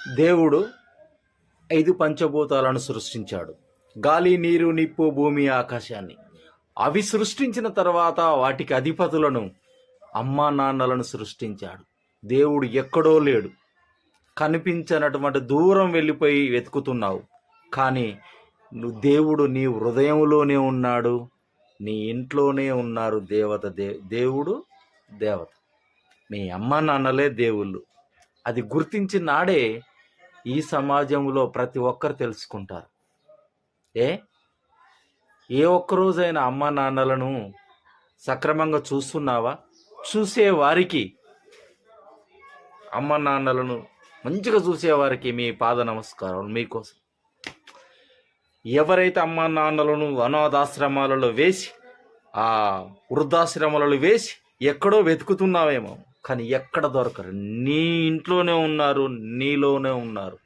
దేవుడు 5 పంచభూతాలను సృష్టించాడు. గాలి, నీరు, నిప్పు, భూమి, ఆకాశాన్ని. అవి సృష్టించిన తర్వాత వాటికి అధిపతులను, అమ్మా నాన్నలను సృష్టించాడు. దేవుడు ఎక్కడో లేడు. కనిపించనటువంటి దూరం వెళ్ళిపోయి వెతుకుతున్నావు. కానీ దేవుడు నీ హృదయంలోనే ఉన్నాడు. నీ ఇంట్లోనే ఉన్నారు. దేవుడు దేవత. మీ అమ్మా నాన్నలే దేవుళ్ళు. అది గుర్తించిన నాడే ఈ సమాజంలో ప్రతి ఒక్కరు తెలుసుకుంటారు. ఏ ఒక్కరోజైనా అమ్మా నాన్నలను సక్రమంగా చూస్తున్నావా? చూసే వారికి, అమ్మ నాన్నలను మంచిగా చూసేవారికి మీ పాద నమస్కారాలు మీకోసం. ఎవరైతే అమ్మ నాన్నలను అనాథాశ్రమాలలో వేసి, ఆ వృద్ధాశ్రమాలలో వేసి ఎక్కడో వెతుకుతున్నావేమో, కానీ ఎక్కడ దొరకరు. నీ ఇంట్లోనే ఉన్నారు, నీలోనే ఉన్నారు.